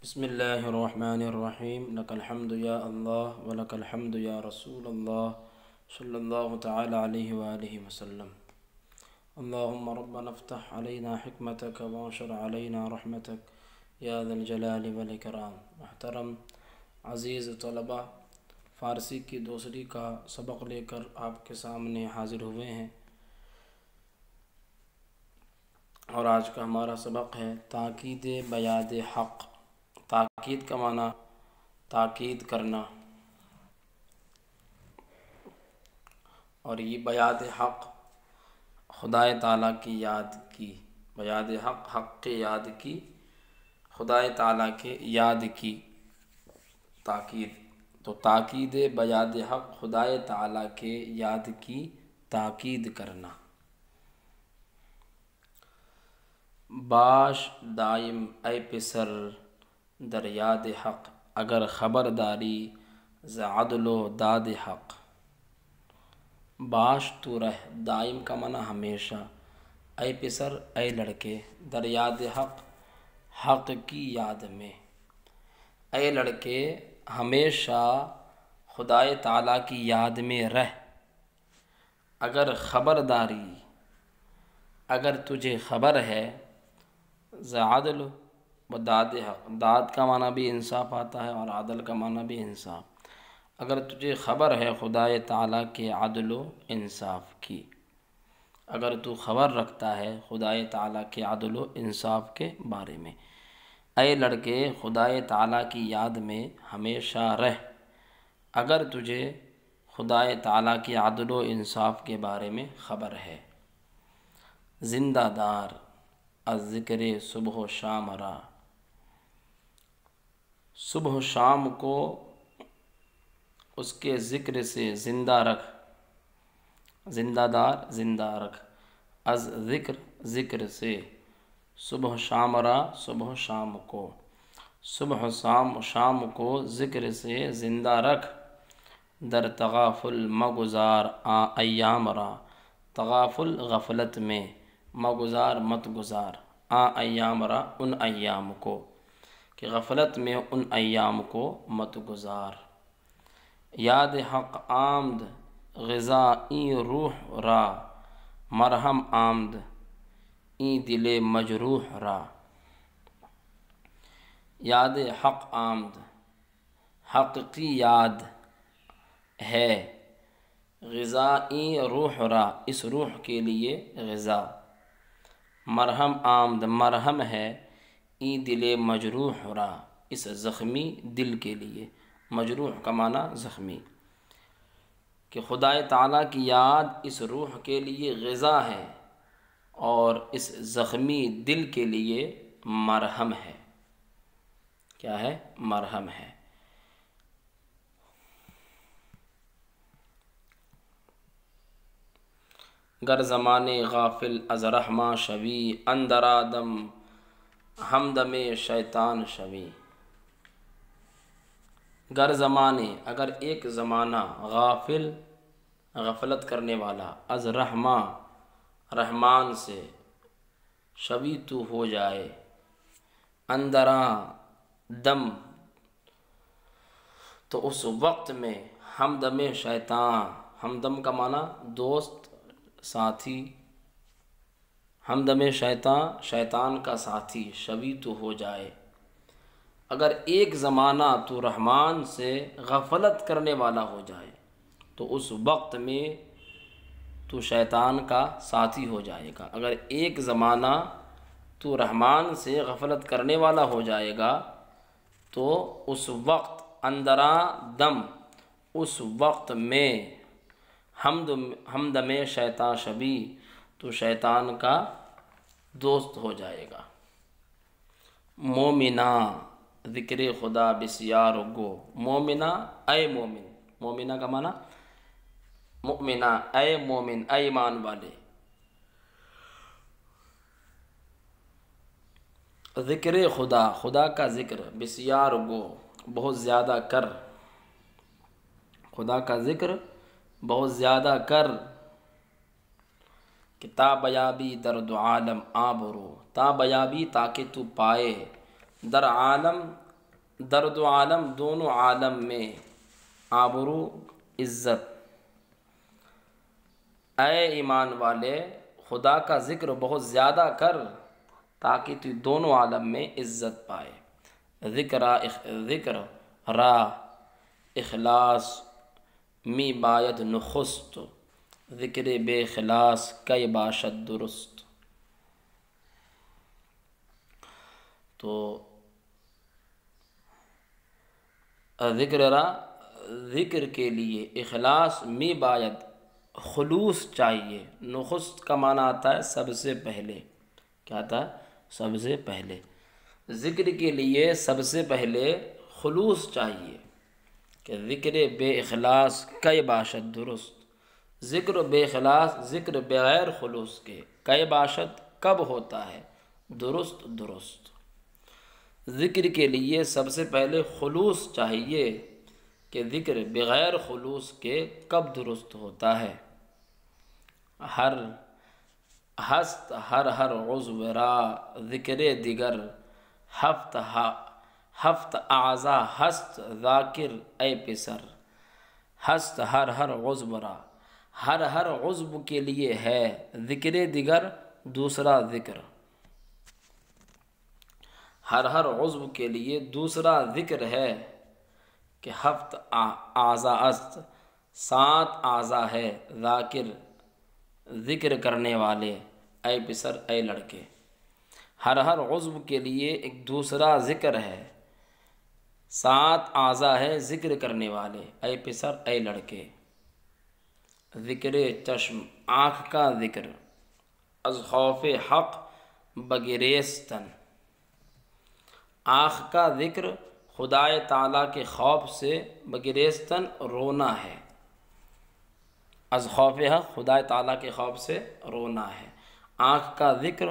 بسم اللہ الرحمن الرحیم لک الحمد یا اللہ ولک الحمد یا رسول اللہ صلی اللہ تعالی علیہ وآلہ وسلم۔ اللہم ربنا افتح علینا حکمتک وانشر علینا رحمتک یا ذا الجلال والاکرام۔ محترم عزیز طلبہ، فارسی کی دوسری کا سبق لے کر آپ کے سامنے حاضر ہوئے ہیں، اور آج کا ہمارا سبق ہے تاکید بیاد حق۔ تاکید کا معنی تاکید کرنا، اور یہ بیاد حق خدائے تعالیٰ کی یاد کی، بیاد حق حق کے یاد کی، خدائے تعالیٰ کے یاد کی تاکید۔ تو تاکید بیاد حق خدائے تعالیٰ کے یاد کی تاکید کرنا۔ باش دائم اے پسر در یاد حق، اگر خبرداری ز عدل و داد حق۔ باش تو رہ، دائم کا معنی ہمیشہ، اے پسر اے لڑکے، در یاد حق حق کی یاد میں، اے لڑکے ہمیشہ خدائے تعالیٰ کی یاد میں رہ۔ اگر خبرداری، اگر تجھے خبر ہے، ز عدل و داد حق، داد کا معنی بھی انصاف آتا ہے اور عدل کا معنی بھی انصاف۔ اگر تجھے خبر ہے خدائے تعالیٰ کے عدل و انصاف کی، اگر تو خبر رکھتا ہے خدائے تعالیٰ کے عدل و انصاف کے بارے میں، اے لڑکے خدائے تعالیٰ کی یاد میں ہمیشہ رہ۔ اگر تجھے خدائے تعالیٰ کے عدل و انصاف کے بارے میں خبر ہے۔ زندہ دار از ذکر صبح و شام را، صبح و شام کو اس کے ذکر سے زندہ رکھ، زندہ دار زندہ رکھ، از ذکر ذکر سے، صبح و شام را صبح و شام کو، صبح و شام کو ذکر سے زندہ رکھ۔ در تغافل مگزار ایام را، تغافل غفلت میں، مگزار مت گزار، ایام را ان ایام کو، کہ غفلت میں ان ایام کو مت گزار۔ یاد حق آمد غذا این روح را، مرہم آمد این دل مجروح را۔ یاد حق آمد، حق کی یاد ہے، غذا این روح را اس روح کے لیے غذا، مرہم آمد مرہم ہے، این دل مجروح را اس زخمی دل کے لیے، مجروح کا معنی زخمی، کہ خدائے تعالیٰ کی یاد اس روح کے لیے غذا ہے اور اس زخمی دل کے لیے مرہم ہے۔ کیا ہے؟ مرہم ہے۔ گر زمانے غافل از رحماں شوی، اندر آدم ہمدم شیطان شوی۔ گر زمانے، اگر ایک زمانہ، غافل غفلت کرنے والا، از رحماں رحمان سے، شوی تو ہو جائے، اندرا دم تو اس وقت میں، ہمدم شیطان، ہمدم کا معنی دوست ساتھی، ہمدم شیطان شیطان کا ساتھی، شوی تو ہو جائے۔ اگر ایک زمانہ تو رحمان سے غفلت کرنے والا ہو جائے تو اس وقت میں تو شیطان کا ساتھی ہو جائے گا۔ اگر ایک زمانہ تو رحمان سے غفلت کرنے والا ہو جائے گا تو اس وقت اندرا دم، اس وقت میں، ہمدم شیطان شبی، تو شیطان کا دوست ہو جائے گا۔ مومنا ذکر خدا بسیار گو، مومنا اے مومن، مومنا کا معنی مؤمنہ، اے مومن، اے ایمان والے، ذکر خدا، خدا کا ذکر، بسیار گو بہت زیادہ کر، خدا کا ذکر بہت زیادہ کر، کہ تا بیابی در دو عالم آبرو، تا بیابی تاکہ تو پائے، در عالم درد و عالم دونوں عالم میں آبرو عزت۔ اے ایمان والے خدا کا ذکر بہت زیادہ کر تاکہ تو دونوں عالم میں عزت پائے۔ ذکر را اخلاص می باید نخست، ذکر بے اخلاص کی باشد درست۔ تو ذکر کے لیے اخلاص می باید خلوص چاہیے۔ نخست کا معنی آتا ہے سب سے پہلے، کیا آتا ہے؟ سب سے پہلے۔ ذکر کے لیے سب سے پہلے خلوص چاہیے کہ ذکر بے اخلاص کی باشد درست۔ ذکر بے اخلاص، ذکر بغیر خلوص کے، کی باشد کب ہوتا ہے؟ درست درست۔ ذکر کے لیے سب سے پہلے خلوص چاہیے کہ ذکر بغیر خلوص کے کب درست ہوتا ہے۔ ہر ہست ہر عضو را ذکر دیگر، ہفت اعضا ہست ذاکر اے پسر۔ ہست ہر عضو را، ہر عضو کے لیے ہے ذکر دیگر، دوسرا ذکر۔ ہر عضو کے لیے دوسرا ذکر ہے کہ ہفت اعضا است، 7 اعضا ہے، ذاکر ذکر کرنے والے، اے پسر اے لڑکے۔ ہر عضو کے لیے ایک دوسرا ذکر ہے، 7 اعضا ہے ذکر کرنے والے، اے پسر اے لڑکے۔ ذکر چشم آنکھ کا ذکر، از خوف حق بگریستن۔ آنکھ کا ذکر خدائے تعالیٰ کے خوف سے بگریستن رونا ہے۔ از خوف حق خدائے تعالیٰ کے خوف سے رونا ہے۔ آنکھ کا ذکر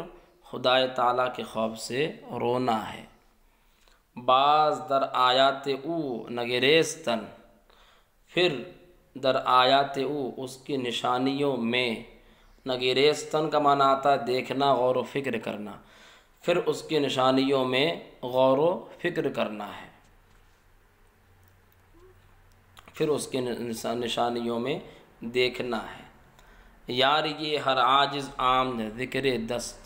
خدائے تعالیٰ کے خوف سے رونا ہے۔ بعض در آیات او نگریستن، پھر در آیات او اس کی نشانیوں میں، نگریستن کا معنی آتا ہے دیکھنا، غور و فکر کرنا، پھر اس کی نشانیوں میں غور و فکر کرنا ہے، پھر اس کی نشانیوں میں دیکھنا ہے۔ یار یہ ہر عاجز آمد ذکر دست،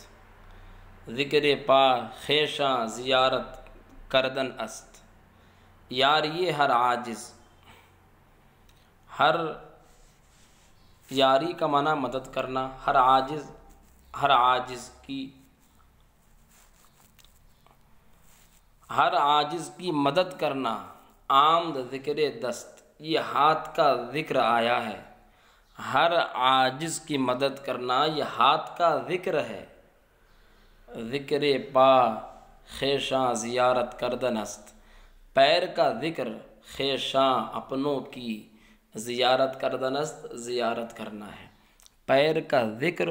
ذکر پا خیشاں زیارت کردن است۔ یار یہ ہر عاجز، ہر یاری کا معنی مدد کرنا، ہر عاجز کی مدد کرنا۔ آمد ذکر دست، یہ ہاتھ کا ذکر آیا ہے۔ ہر عاجز کی مدد کرنا یہ ہاتھ کا ذکر ہے۔ ذکر پا خیشاں زیارت کردن است، پیر کا ذکر خیشاں اپنوں کی زیارت کردن است، زیارت کرنا ہے۔ پیر کا ذکر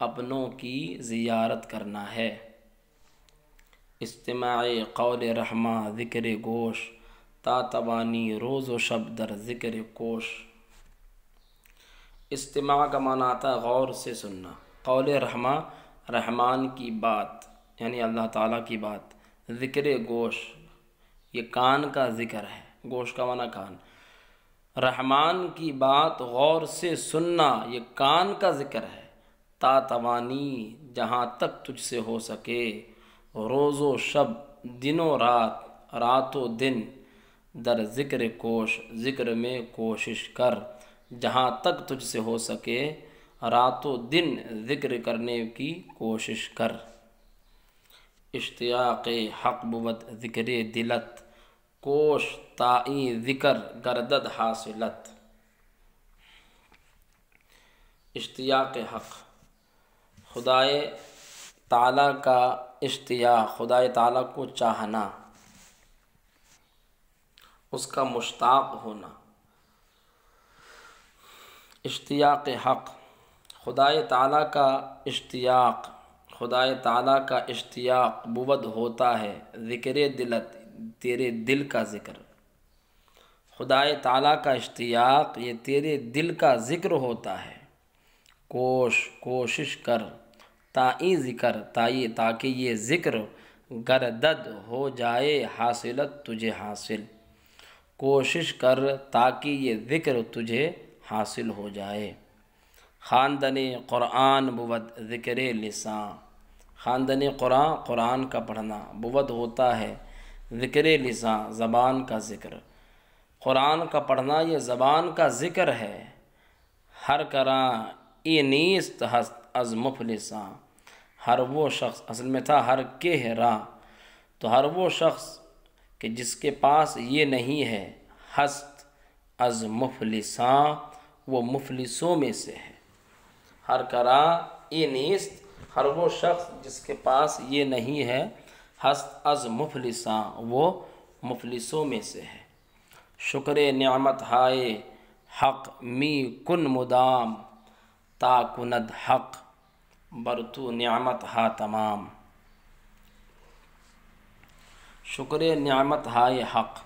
اپنوں کی زیارت کرنا ہے۔ استماع قول رحماں ذکر گوش، تا توانی روز و شب در ذکر کوش۔ استماع کا معنی آتا ہے غور سے سننا۔ قول رحماں، رحمان کی بات یعنی اللہ تعالیٰ کی بات۔ ذکر گوش، یہ کان کا ذکر ہے، گوش کا معنی کان۔ رحمان کی بات غور سے سننا یہ کان کا ذکر ہے۔ تا توانی، جہاں تک تجھ سے ہو سکے، روز و شب، دن و رات، رات و دن، در ذکر کوش، ذکر میں کوشش کر، جہاں تک تجھ سے ہو سکے رات و دن ذکر کرنے کی کوشش کر۔ اشتیاق حق بود ذکر دلت، کوش تائی ذکر گردد حاصلت۔ اشتیاق حق، خدائے تعالیٰ کا اشتیاق، خدائے تعالیٰ کو چاہنا، اس کا مشتاق ہونا۔ اشتیاق حق، خدائے تعالیٰ کا اشتیاق، خدائے تعالیٰ کا اشتیاق بود ہوتا ہے، ذکر دلت، تیرے دل کا ذکر۔ خدائے تعالیٰ کا اشتیاق یہ تیرے دل کا ذکر ہوتا ہے۔ کوشش کر، تائی ذکر، تاکہ یہ ذکر گردد ہو جائے حاصلت تجھے حاصل، کوشش کر تاکہ یہ ذکر تجھے حاصل ہو جائے۔ خواندن قرآن بود ذکر لساں، خواندن قرآن قرآن کا پڑھنا، بود ہوتا ہے ذکر لساں زبان کا ذکر، قرآن کا پڑھنا یہ زبان کا ذکر ہے۔ ہر کراں ای نیست ہست از مفلساں، ہر وہ شخص، اصل میں تھا ہر کہ راں، تو ہر وہ شخص کہ جس کے پاس یہ نہیں ہے، ہست از مفلساں وہ مفلسوں میں سے ہے۔ ہر کراں ای نیست، ہر وہ شخص جس کے پاس یہ نہیں ہے، ہست از مفلساں وہ مفلسوں میں سے ہے۔ شکر نعمت ہائے حق می کن مدام، تا کند حق بر تو نعمت ہا تمام۔ شکر نعمت ہائے حق،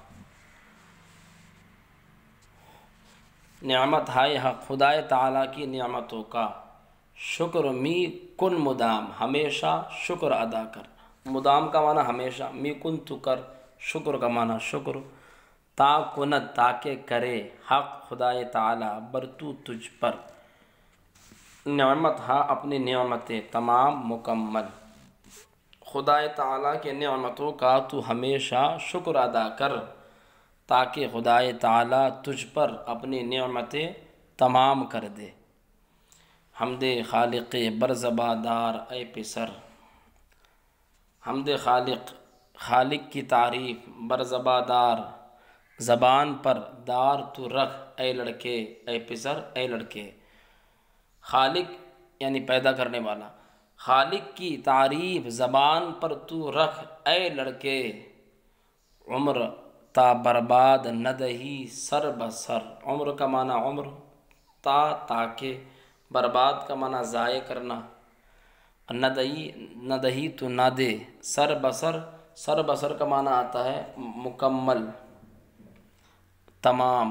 نعمت ہائے حق خدائے تعالیٰ کی نعمتوں کا شکر می کن مدام، ہمیشہ شکر ادا کر، مدام کا معنی ہمیشہ، می کن تو کر، شکر کا معنی شکر، تا کند تاکہ کرے، حق خدائے تعالیٰ، برتو تجھ پر، نعمت ہا اپنی نعمتیں، تمام مکمل، خدائے تعالیٰ کے نعمتوں کا تو ہمیشہ شکر ادا کر تاکہ خدائے تعالیٰ تجھ پر اپنی نعمتیں تمام کر دے۔ حمد خالق برزباں دار اے پسر، حمد خالق، خالق کی تعریف، برزباں دار زبان پر، دار تو رکھ اے لڑکے، اے پسر اے لڑکے، خالق یعنی پیدا کرنے والا، خالق کی تعریف زبان پر تو رکھ اے لڑکے، عمر تا برباد نہ دہی سر بسر، عمر کا معنی عمر، تا تاکہ، برباد کا معنی ضائع کرنا، نہ دہی تو نہ دے، سر بسر، سر بسر کا معنی آتا ہے مکمل، تمام۔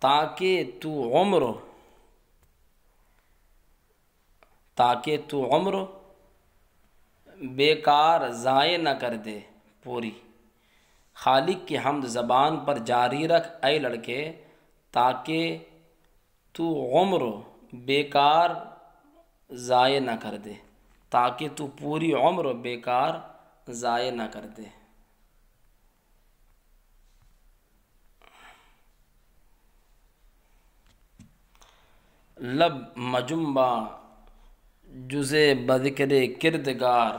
تاکہ تو عمر بیکار ضائع نہ کر دے پوری، خالق کی حمد زبان پر جاری رکھ اے لڑکے تاکہ تو عمر بیکار ضائع نہ کر دے، تاکہ تو پوری عمر بیکار ضائع نہ کر دے۔ لب مجنباں جزے بذکر کردگار،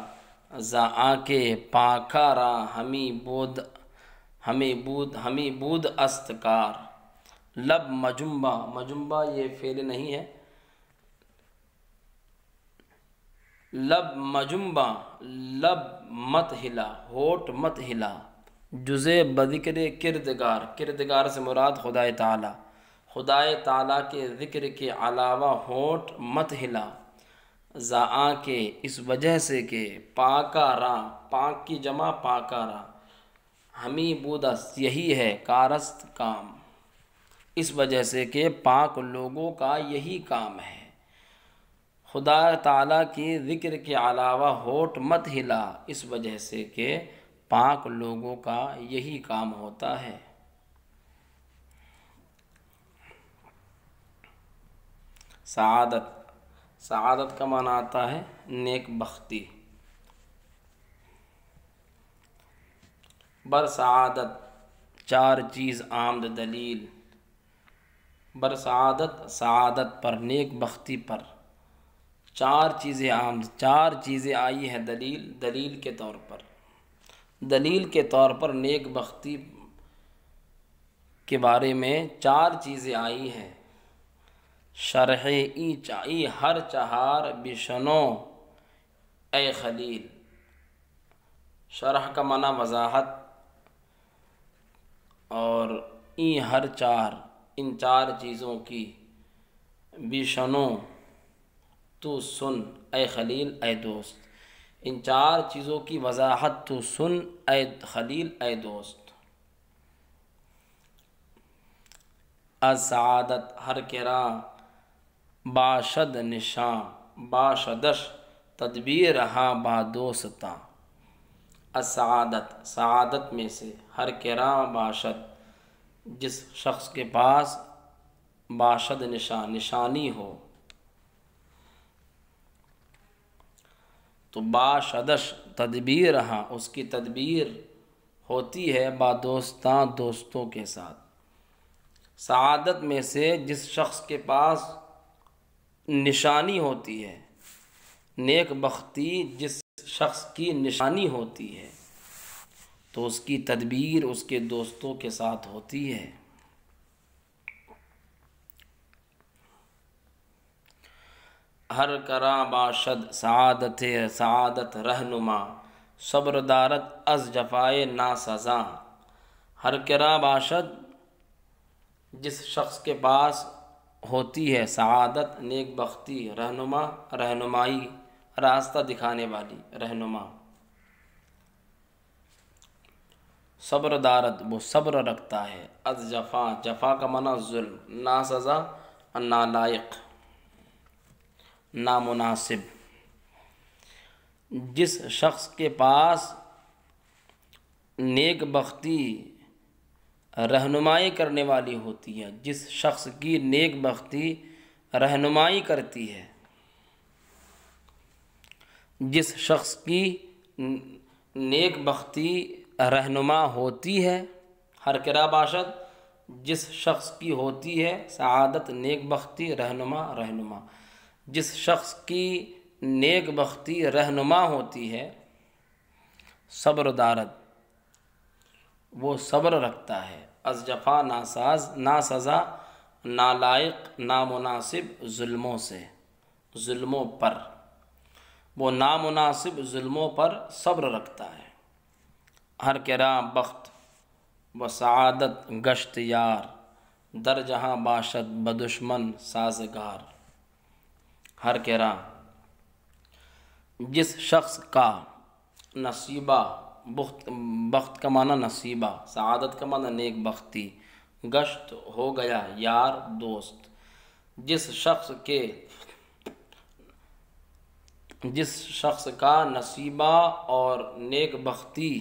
زا آنکے پاکارا ہمی بود است کار۔ لب مجنباں، مجنبہ یہ فعل نہیں ہے، لب مجنباں، لب مت ہلا، ہونٹ مت ہلا، جزے بذکر کردگار، کردگار سے مراد خدائے تعالیٰ، خدائے تعالیٰ کے ذکر کے علاوہ ہونٹ مت ہلا، زا آنکے اس وجہ سے کہ، پاکا راں، پاک کی جمع پاکا راں، ہمی بودست یہی ہے، کارست کام، اس وجہ سے کہ پاک لوگوں کا یہی کام ہے، خدا تعالیٰ کی ذکر کے علاوہ ہونٹ مت ہلا، اس وجہ سے کہ پاک لوگوں کا یہی کام ہوتا ہے۔ سعادت، سعادت کا معنی آتا ہے نیک بختی، بر سعادت چار چیز آمد دلیل، بر سعادت، سعادت پر، نیک بختی پر چار چیزیں آمد، چار چیزیں آئی ہیں دلیل، دلیل کے طور پر، دلیل کے طور پر نیک بختی کے بارے میں چار چیزیں آئی ہیں۔ شرح ای ہر چہار بشنو اے خلیل، شرح کا معنی وضاحت، اور ای ہر چار، ان چار چیزوں کی، بشنو تو سن اے خلیل اے دوست، ان چار چیزوں کی وضاحت تو سن اے خلیل اے دوست۔ از سعادت ہر کراں باشد نشاں باشدش تدبیر رہا بادوستاں، السعادت سعادت میں سے، ہر کرا باشد جس شخص کے پاس، باشد نشانی ہو، تو باشدش تدبیر رہا اس کی تدبیر ہوتی ہے بادوستاں دوستوں کے ساتھ۔ سعادت میں سے جس شخص کے پاس نشانی ہوتی ہے، نیک بختی جس شخص کی نشانی ہوتی ہے، تو اس کی تدبیر اس کے دوستوں کے ساتھ ہوتی ہے۔ ہر کرا باشد سعادت رہنما، صبر دارت از جفائے ناسزاں۔ ہر کرا باشد جس شخص کے پاس ہوتی ہے سعادت نیک بختی، رہنمائی راستہ دکھانے والی رہنما، صبر دارت وہ صبر رکھتا ہے، از جفا کا معنی ظلم، ناسزا نالائق نامناسب۔ جس شخص کے پاس نیک بختی رہنمائی کرنے والی ہوتی ہے، جس شخص کی نیک بختی رہنمائی کرتی ہے، جس شخص کی نیک بختی رہنما ہوتی ہے، ہر کرا باشد جس شخص کی ہوتی ہے سعادت نیک بختی رہنما، جس شخص کی نیک بختی رہنما ہوتی ہے، صبر دارت وہ صبر رکھتا ہے، از جفا ناسزا نالائق نامناسب ظلموں پر، وہ نامناسب ظلموں پر صبر رکھتا ہے۔ ہر کرا بخت و سعادت گشت یار، در جہاں باشد بدشمن سازگار۔ ہر کرا جس شخص کا نصیبہ، بخت کا معنی نصیبہ، سعادت کا معنی نیک بختی، گشت ہو گیا یار دوست، جس شخص کا نصیبہ اور نیک بختی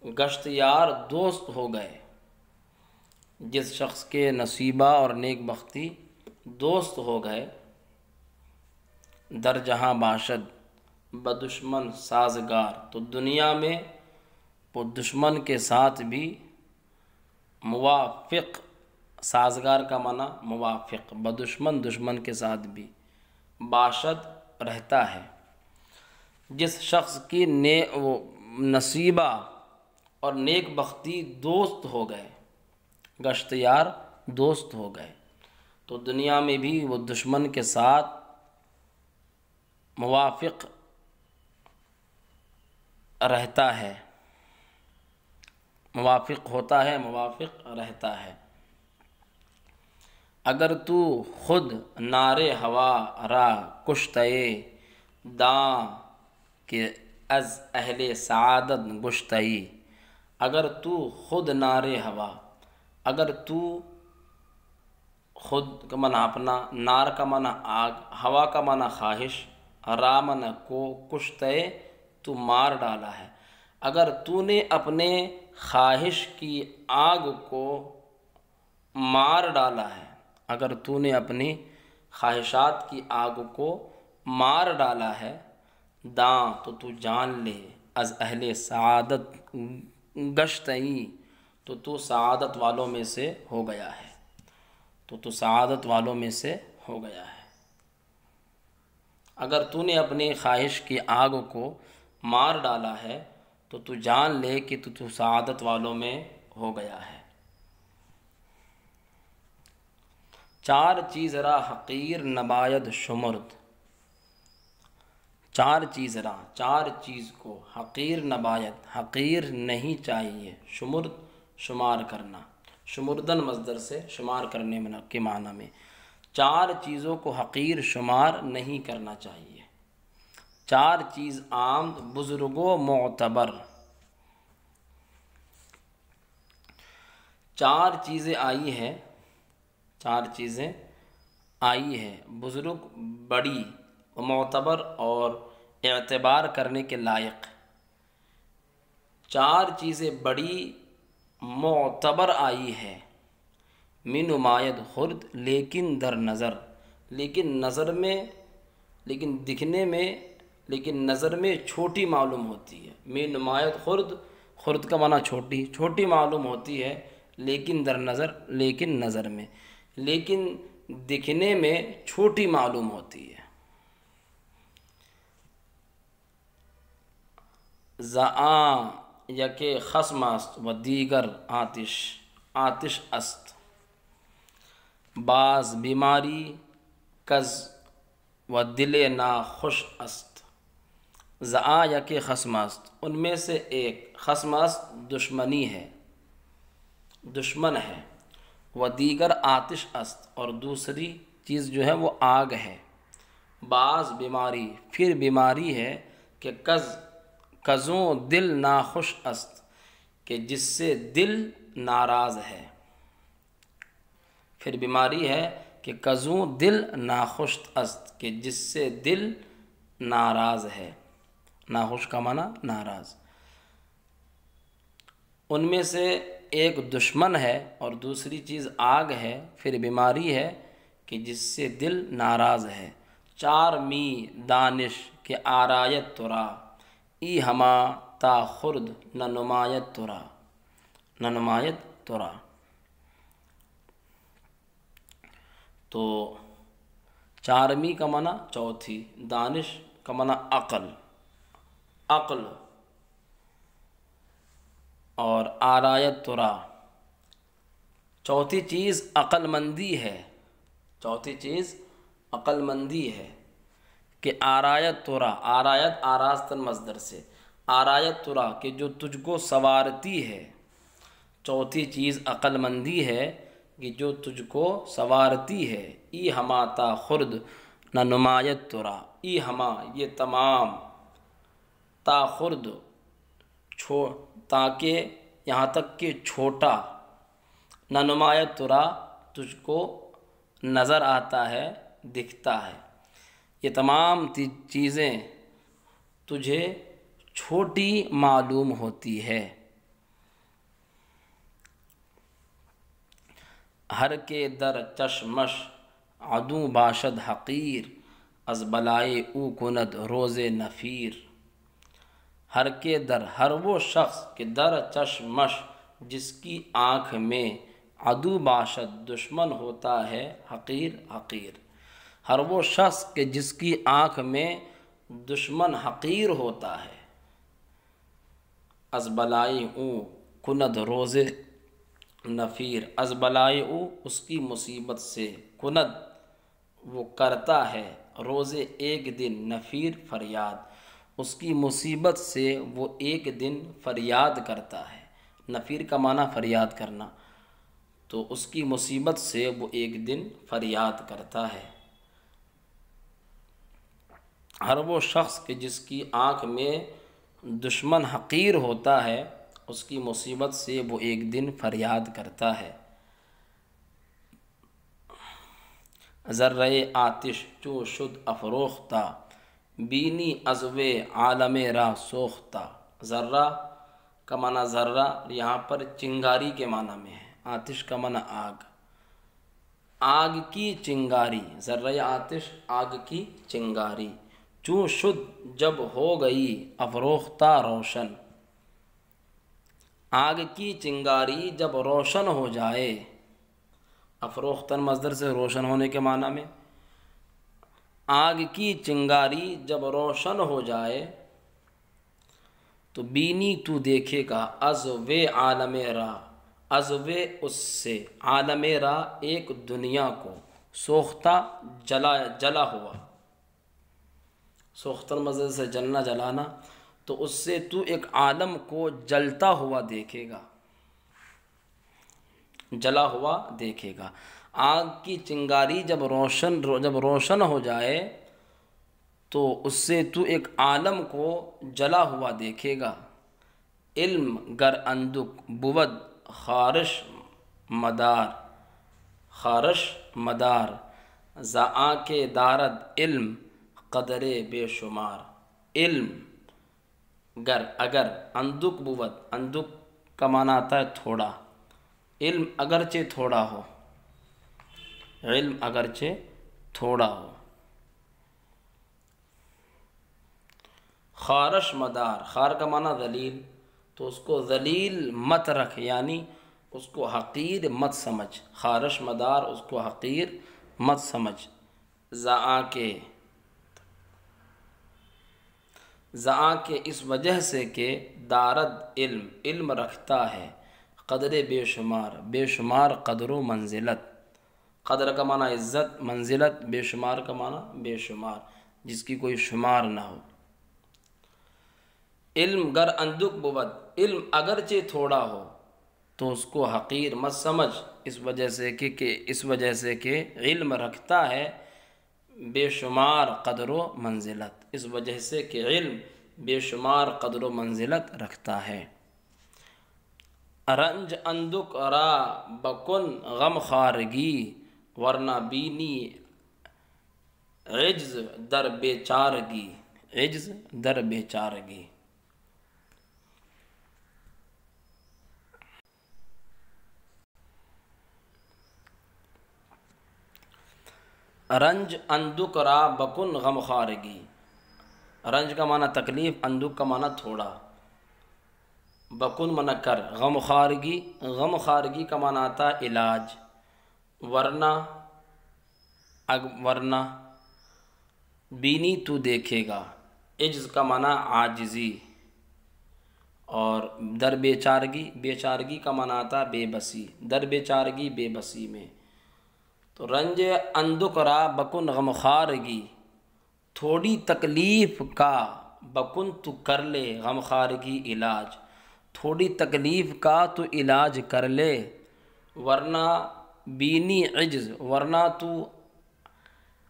گشت یار دوست ہو گئے، جس شخص کے نصیبہ اور نیک بختی دوست ہو گئے، در جہاں باشد بدشمن سازگار، تو دنیا میں وہ دشمن کے ساتھ بھی موافق، سازگار کا معنی موافق، بدشمن دشمن کے ساتھ بھی باشد رہتا ہے۔ جس شخص کی نصیبہ اور نیک بختی دوست ہو گئے، گشت یار دوست ہو گئے، تو دنیا میں بھی وہ دشمن کے ساتھ موافق رہتا ہے، موافق ہوتا ہے، موافق رہتا ہے۔ اگر تو خود نار ہوا را کشتئے داں کہ از اہل سعادت گشتئی۔ اگر تو خود نار ہوا، اگر تو خود کا معنی اپنا، نار کا معنی آگ، ہوا کا معنی خواہش، رامن کو کشتئے تو مار ڈالا ہے، اگر تو نے اپنے خواہش کی آگ کو مار ڈالا ہے، اگر تو نے اپنی خواہشات کی آگ کو مار ڈالا ہے، داں تو جان لے، از اہل سعادت گشتئی تو سعادت والوں میں سے ہو گیا ہے، تو سعادت والوں میں سے ہو گیا ہے۔ اگر تو نے اپنی خواہش کی آگ کو مار ڈالا ہے تو جان لے کہ تو سعادت والوں میں ہو گیا ہے۔ چار چیز را حقیر نباید شمرد، چار چیز کو حقیر نباید، حقیر نہیں چاہیے، شمرد شمار کرنا، شمردن مصدر سے شمار کرنے کے معنی میں، چار چیزوں کو حقیر شمار نہیں کرنا چاہیے۔ چار چیز عام بزرگوں معتبر، چار چیزیں آئی ہیں، چار چیزیں آئی ہے، بزرگ، بڑی و معتبر اور اعتبار کرنے کے لائق۔ چار چیزیں بڑی معتبر آئی ہے، من نمایت خرد لیکن در نظر، لیکن نظر میں، لیکن دکھنے میں، لیکن نظر میں چھوٹی معلوم ہوتی ہے۔ من نمایت خرد، خرد کا معنی چھوٹی، چھوٹی معلوم ہوتی ہے، لیکن در نظر، لیکن نظر میں، لیکن دکھنے میں چھوٹی معلوم ہوتی ہے۔ زآں یک خصم است و دیگر آتش، آتش است، بعض بیماری کز و دل ناخوش است۔ زآں یک خصم است، ان میں سے ایک، خصم است دشمنی ہے، دشمن ہے، و دیگر آتش است، اور دوسری چیز جو ہے وہ آگ ہے۔ بعض بیماری، پھر بیماری ہے کہ کزوں دل ناخوش است، کہ جس سے دل ناراض ہے۔ پھر بیماری ہے کہ کزوں دل ناخوش است، کہ جس سے دل ناراض ہے، ناخوش کا معنی ناراض۔ ان میں سے ایک دشمن ہے اور دوسری چیز آگ ہے، پھر بیماری ہے کہ جس سے دل ناراض ہے۔ چار می دانش کے آرایت ترا، ای ہما تا خرد نہ نمایت ترا، نہ نمایت ترا۔ تو چارمی کا معنی چوتھی، دانش کا معنی عقل، عقل، اور آرایت ترا چوتھی چیز عقل مندی ہے، چوتھی چیز عقل مندی ہے۔ کہ آرایت ترا، آرایت آراستن مصدر سے، آرایت ترا کہ جو تجھ کو سنوارتی ہے، چوتھی چیز عقل مندی ہے کہ جو تجھ کو سنوارتی ہے۔ ای ہما تا خرد نہ نمایت ترا، ای ہما یہ تمام، تا خرد تاکہ یہاں تک کہ چھوٹا، نہ نمایت ترا تجھ کو نظر آتا ہے، دکھتا ہے، یہ تمام چیزیں تجھے چھوٹی معلوم ہوتی ہے۔ ہر کے در چشمش عدو باشد حقیر، از بلائے او کند روز نفیر۔ ہر کے در، ہر وہ شخص کہ در چشمش جس کی آنکھ میں، عدو باشد دشمن ہوتا ہے، حقیر حقیر۔ ہر وہ شخص کہ جس کی آنکھ میں دشمن حقیر ہوتا ہے، از بلائے او کند روز نفیر، از بلائے او اس کی مصیبت سے، کند وہ کرتا ہے، روز ایک دن، نفیر فریاد، اس کی مصیبت سے وہ ایک دن فریاد کرتا ہے۔ نفیر کا معنی فریاد کرنا، تو اس کی مصیبت سے وہ ایک دن فریاد کرتا ہے۔ ہر وہ شخص کہ جس کی آنکھ میں دشمن حقیر ہوتا ہے، اس کی مصیبت سے وہ ایک دن فریاد کرتا ہے۔ ذرۂ آتش چو شد افروختہ، بینی عزو عالم را سوختہ۔ ذرہ کا معنی ذرہ یہاں پر چنگاری کے معنی میں ہے، آتش کا معنی آگ، آگ کی چنگاری، ذرۂ آتش آگ کی چنگاری، چوں شد جب ہو گئی، افروختہ روشن، آگ کی چنگاری جب روشن ہو جائے، افروختن مصدر سے روشن ہونے کے معنی میں، آگ کی چنگاری جب روشن ہو جائے تو بینی تو دیکھے گا، عزو عالم را، عزو اس سے، عالم را ایک دنیا کو، سوختہ جلا ہوا، سوختن مصدر سے جلنا جلانا، تو اس سے تو ایک عالم کو جلتا ہوا دیکھے گا، جلا ہوا دیکھے گا۔ آگ کی چنگاری جب روشن ہو جائے تو اس سے تو ایک عالم کو جلا ہوا دیکھے گا۔ علم گر اندک بود خارش مدار، خارش مدار، زآ کے دارد علم قدر بے شمار، علم گر اگر اندک بود، اندک کا معنی آتا ہے تھوڑا، علم اگرچہ تھوڑا ہو، علم اگرچہ تھوڑا ہو۔ خارش مدار، خار کا معنی ذلیل، تو اس کو ذلیل مت رکھ، یعنی اس کو حقیر مت سمجھ، خارش مدار اس کو حقیر مت سمجھ۔ زآ کے اس وجہ سے کہ دارد علم، علم رکھتا ہے، قدر بے شمار، بے شمار قدر و منزلت، قدر کا معنی عزت، منزلت بے شمار کا معنی بے شمار، جس کی کوئی شمار نہ ہو۔ علم گر اندک بود، علم اگرچہ تھوڑا ہو تو اس کو حقیر مت سمجھ، اس وجہ سے کہ علم رکھتا ہے بے شمار قدر و منزلت، اس وجہ سے کہ علم بے شمار قدر و منزلت رکھتا ہے۔ رنج اندک را بکن غم خارگی، ورنہ بینی عجز در بیچارگی، عجز در بیچارگی۔ رنج اندک را بکن غم خارگی، رنج کا معنی تکلیف، اندک کا معنی تھوڑا، بکن معنی کر، غم خارگی، غم خارگی کا معنی آتا ہے علاج، ورنہ بینی تو دیکھے گا، عجز کا معنی عاجزی، اور در بیچارگی، بیچارگی کا معنی آتا ہے بے بسی، در بیچارگی بے بسی میں۔ تو رنج اندک را بکن غم خارگی، تھوڑی تکلیف کا بکن تو کر لے غم خارگی علاج، تھوڑی تکلیف کا تو علاج کر لے، ورنہ بینی عجز، ورنہ تو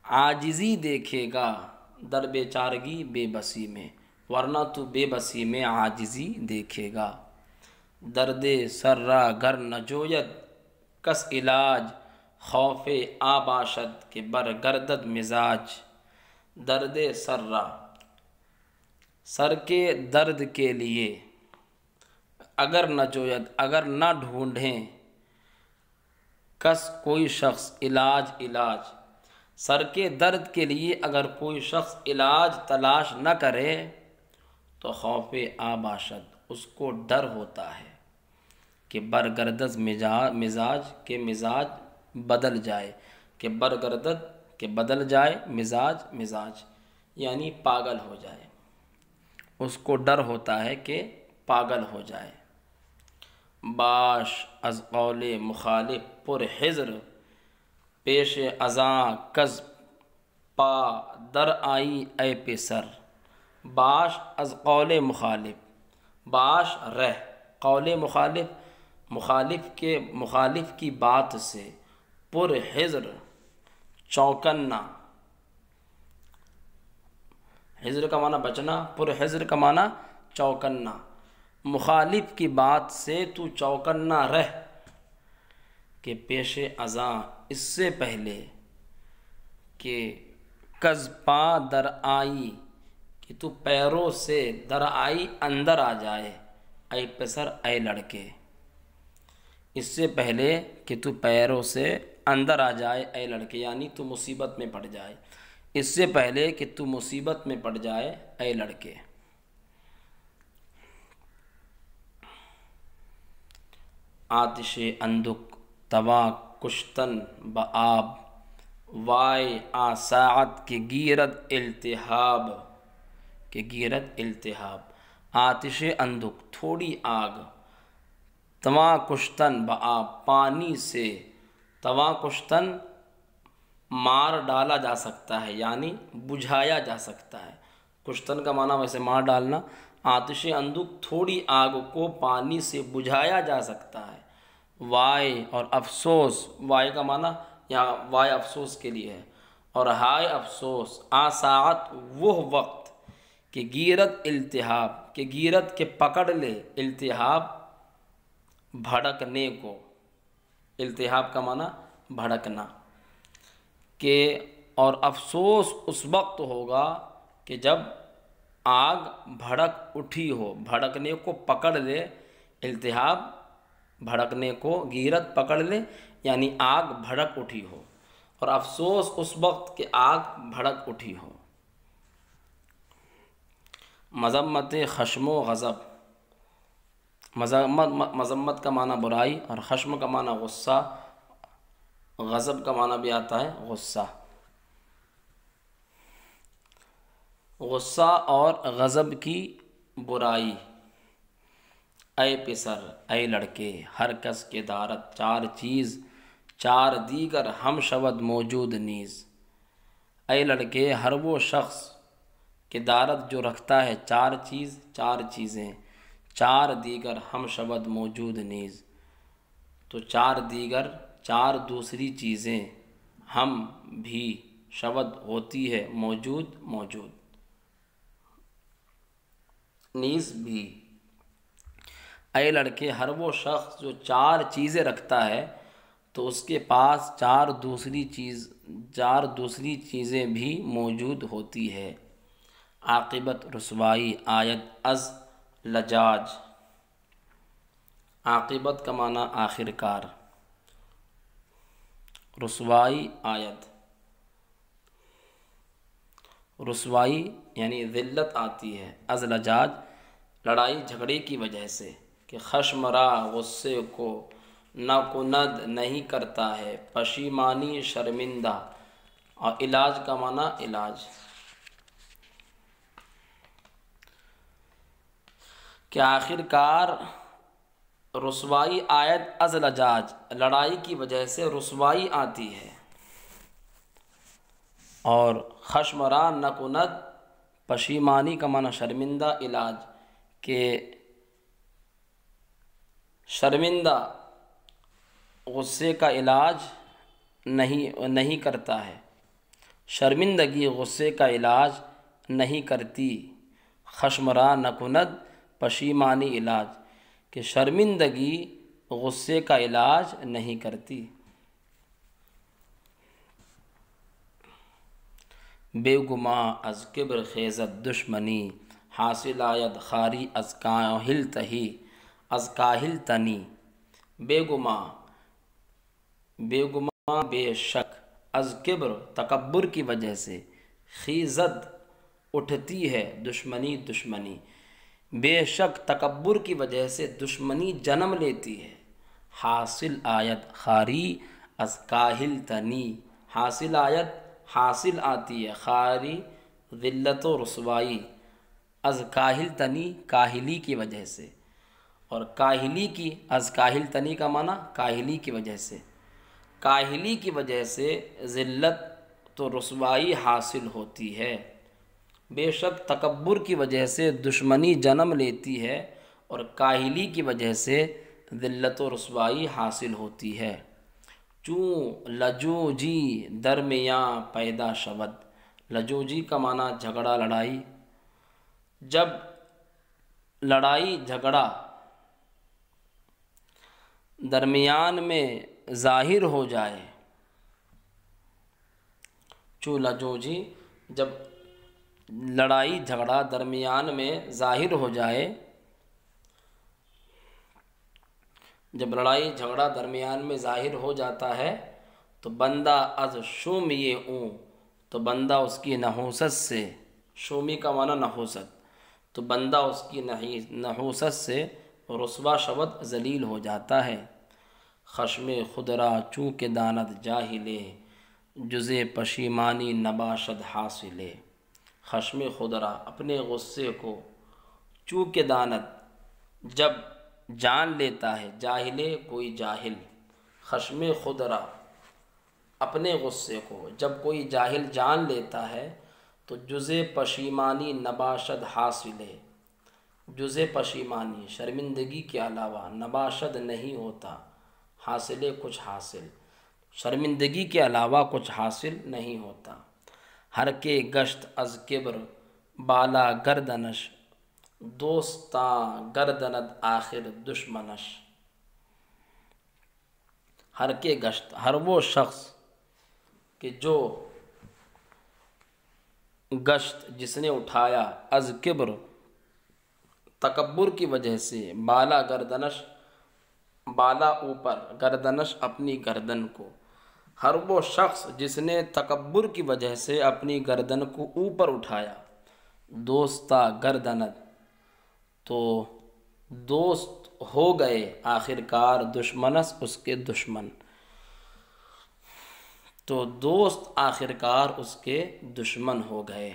عاجزی دیکھے گا، در بیچارگی بے بسی میں، ورنہ تو بے بسی میں عاجزی دیکھے گا۔ درد سر را گر نہ جوید کس علاج، خوف آ باشد کہ بر گردد مزاج۔ درد سر را، سر کے درد کے لیے، اگر نہ جوید اگر نہ ڈھونڈیں، کس کوئی شخص علاج، سر کے درد کے لیے اگر کوئی شخص علاج تلاش نہ کرے تو خوف آ باشد، اس کو ڈر ہوتا ہے کہ برگردد مزاج، کہ مزاج بدل جائے، کہ برگردد کہ بدل جائے، مزاج یعنی پاگل ہو جائے، اس کو ڈر ہوتا ہے کہ پاگل ہو جائے۔ باش از قول مخالف پر حذر، پیش ازاں کز پا در آئی اے پسر۔ باش از قول مخالف، باش رہ، قول مخالف کی بات سے، پر حذر چوکنا، حذر کا معنی بچنا، پر حذر کا معنی چوکنا، مخالف کی بات سے تو چوکنا رہ، کہ پیش ازاں اس سے پہلے کہ کز پا در آئی، کہ تو پیروں سے در آئی اندر آ جائے، اے پسر اے لڑکے، اس سے پہلے کہ تو پیروں سے اندر آ جائے اے لڑکے، یعنی تو مصیبت میں پڑ جائے، اس سے پہلے کہ تو مصیبت میں پڑ جائے اے لڑکے۔ آتش اندک توا کشتن بآب، وائے آ ساعت کے گیرد التہاب، کہ گیرد التہاب۔ آتش اندک تھوڑی آگ، تواں کشتن بآب پانی سے، تواں کشتن مار ڈالا جا سکتا ہے، یعنی بجھایا جا سکتا ہے، کشتن کا معنی ویسے مار ڈالنا، آتش اندک تھوڑی آگ کو پانی سے بجھایا جا سکتا ہے۔ وائے اور افسوس، وائے کا معنی یہاں وائے افسوس کے لیے ہے، اور ہائے افسوس، آ ساعت وہ وقت، کہ گیرت التہاب، کہ گیرت کے پکڑ لے، التہاب بھڑکنے کو، التہاب کا معنی بھڑکنا، کہ اور افسوس اس وقت ہوگا کہ جب آگ بھڑک اٹھی ہو، بھڑکنے کو پکڑ لے، التہاب بھڑکنے کو گیرت پکڑ لے یعنی آگ بھڑک اٹھی ہو، اور افسوس اس وقت کہ آگ بھڑک اٹھی ہو۔ مذمت خشم و غضب، مذمت کا معنی برائی اور خشم کا معنی غصہ، غضب کا معنی بھی آتا ہے غصہ۔ غصہ اور غضب کی برائی۔ اے پسر اے لڑکے، ہر کس کے دارت چار چیز، چار دیگر ہم شود موجود نیز۔ اے لڑکے، ہر وہ شخص کہ دارت جو رکھتا ہے چار چیز، چار چیزیں، چار دیگر ہم شود موجود نیز، تو چار دیگر، چار دوسری چیزیں ہم بھی شود ہوتی ہے موجود، موجود نیز بھی۔ اے لڑکے، ہر وہ شخص جو چار چیزیں رکھتا ہے تو اس کے پاس چار دوسری چیزیں بھی موجود ہوتی ہے۔ عاقبت رسوائی آیت از لجاج۔ عاقبت کا معنی آخر کار، رسوائی آیت، رسوائی یعنی ذلت آتی ہے، از لجاج لڑائی جھگڑے کی وجہ سے، کہ خشم را غصے کو نکند نہیں کرتا ہے، پشیمانی شرمندہ، اور علاج کا معنی علاج، کہ آخر کار رسوائی آیت از لجاج لڑائی کی وجہ سے رسوائی آتی ہے، اور خشم را نکند پشیمانی کا معنی شرمندہ، علاج کہ شرمندہ غصے کا علاج نہیں کرتا ہے، شرمندگی غصے کا علاج نہیں کرتی۔ خشم را نکند پشیمانی علاج، کہ شرمندگی غصے کا علاج نہیں کرتی۔ بے گماں از کبر خیزد دشمنی، حاصل آید خاری از کاہل تہی، از کاہل تنی۔ بے گماں بے شک، از کبر تکبر کی وجہ سے، خیزد اٹھتی ہے، دشمنی، بے شک تکبر کی وجہ سے دشمنی جنم لیتی ہے۔ حاصل آیت خاری از کاہل تنی، حاصل آیت حاصل آتی ہے، خاری ذلت و رسوائی، از کاہل تنی کاہلی کی وجہ سے، اور کاہلی کی از کاہل تنی کا معنی کاہلی کی وجہ سے، کاہلی کی وجہ سے ذلت تو رسوائی حاصل ہوتی ہے۔ بے شک تکبر کی وجہ سے دشمنی جنم لیتی ہے، اور کاہلی کی وجہ سے ذلت و رسوائی حاصل ہوتی ہے۔ چوں لجوجی درمیاں پیدا شود، لجوجی کا معنی جھگڑا، لڑائی، جب لڑائی جھگڑا درمیان میں ظاہر ہو جائے، چوں لجوجی جب لڑائی جھگڑا درمیان میں ظاہر ہو جائے، جب لڑائی جھگڑا درمیان میں ظاہر ہو جاتا ہے تو بندہ از شومی اوں، تو بندہ اس کی نحوست سے، شومی کا معنی نحوست، تو بندہ اس کی نحوست سے رسوا شود ذلیل ہو جاتا ہے۔ خشم خود را چونکہ داند جاہلے، جزے پشیمانی نباشد حاصلے۔ خشم خود را اپنے غصے کو، چونکہ داند جب جان لیتا ہے، جاہلے کوئی جاہل، خشم خود را اپنے غصے کو جب کوئی جاہل جان لیتا ہے تو جزے پشیمانی نباشد حاصلے، جزے پشیمانی شرمندگی کے علاوہ، نباشد نہیں ہوتا، حاصلے کچھ حاصل، شرمندگی کے علاوہ کچھ حاصل نہیں ہوتا۔ ہر کے گشت از کبر بالا گردنش، دوستاں گردند آخر دشمنش۔ ہر کے گشت، ہر وہ شخص کہ جو گشت جس نے اٹھایا از کبر تکبر کی وجہ سے، بالا اوپر گردنش اپنی گردن کو، ہر وہ شخص جس نے تکبر کی وجہ سے اپنی گردن کو اوپر اٹھایا، دوستا گردنت، تو دوست ہو گئے آخر کار دشمنس اس کے دشمن، تو دوست آخر کار اس کے دشمن ہو گئے۔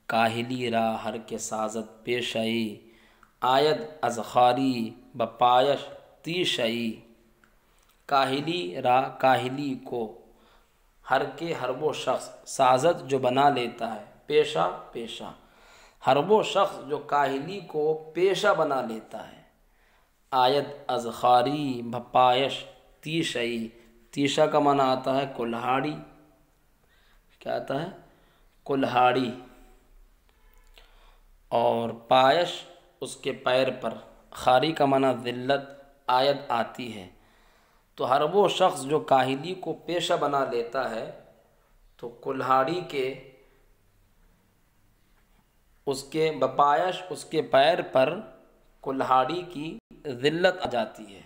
کاہلی را ہر کے سازت پیش آئی، آید از خواری بپایش تیش آئی۔ کاہلی را کاہلی کو، ہر کے ہر وہ شخص، سازت جو بنا لیتا ہے، پیشہ ہر وہ شخص جو کاہلی کو پیشہ بنا لیتا ہے، آید از خواری بپایش تیش آئی۔ تیشہ کا معنی آتا ہے کلہاڑی، کیا آتا ہے؟ کلہاڑی، اور پایش اس کے پیر پر، خاری کا معنی ذلت، آیت آتی ہے۔ تو ہر وہ شخص جو کاہلی کو پیشہ بنا لیتا ہے تو کلہاڑی کے اس کے بپایش اس کے پیر پر کلہاڑی کی ذلت آ جاتی ہے۔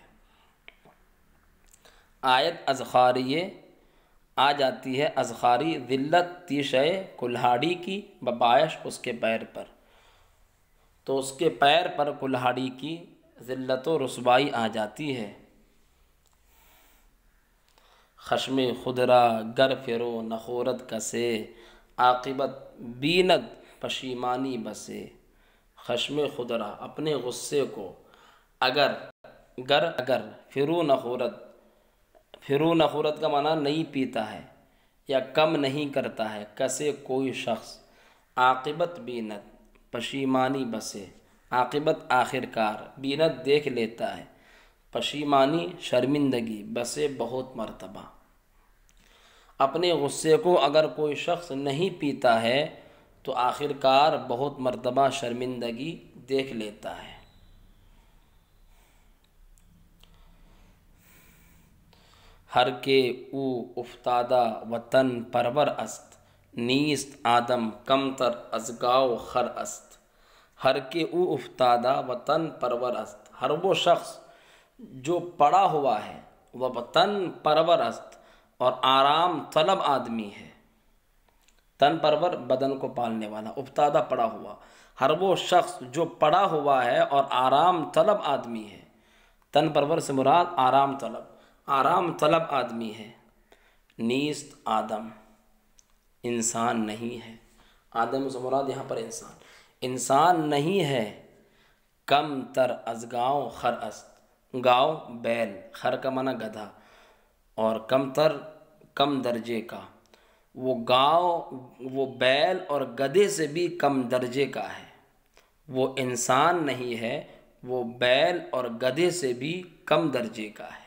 آیت ازخاریہ آ جاتی ہے، ازخاری ذلت تیشہ کلہاڑی کی، بپایش اس کے پیر پر، تو اس کے پیر پر کلہاڑی کی ذلت و رسوائی آ جاتی ہے۔ خشم خود را گر فرو نخورد کسے، عاقبت بیند پشیمانی بسے۔ خشم خود را، اپنے غصے کو، اگر فرو نخورد کا معنی نہیں پیتا ہے یا کم نہیں کرتا ہے، کسے کوئی شخص، عاقبت بیند پشیمانی بسے، عاقبت آخر کار، بیند دیکھ لیتا ہے، پشیمانی شرمندگی، بسے بہت مرتبہ۔ اپنے غصے کو اگر کوئی شخص نہیں پیتا ہے تو آخر کار بہت مرتبہ شرمندگی دیکھ لیتا ہے۔ ہر کے او افتادہ وطن پرور است، نیست آدم کمتر از گاؤ خر است۔ ہر کے او افتادہ وطن پرور است، ہر وہ شخص جو پڑا ہوا ہے، وہ وطن پرور است، اور آرام طلب آدمی ہے۔ تن پرور بدن کو پالنے والا، افتادہ پڑا ہوا، ہر وہ شخص جو پڑا ہوا ہے اور آرام طلب آدمی ہے۔ تن پرور سے مراد آرام طلب آدمی ہے۔ نیست آدم، انسان نہیں ہے، آدم سے مراد یہاں پر انسان نہیں ہے۔ کم تر از گاؤں خر است، گاؤں بیل، خر کا معنی گدھا، اور کم تر کم درجے کا، وہ بیل اور گدھے سے بھی کم درجے کا ہے۔ وہ انسان نہیں ہے، وہ بیل اور گدھے سے بھی کم درجے کا ہے۔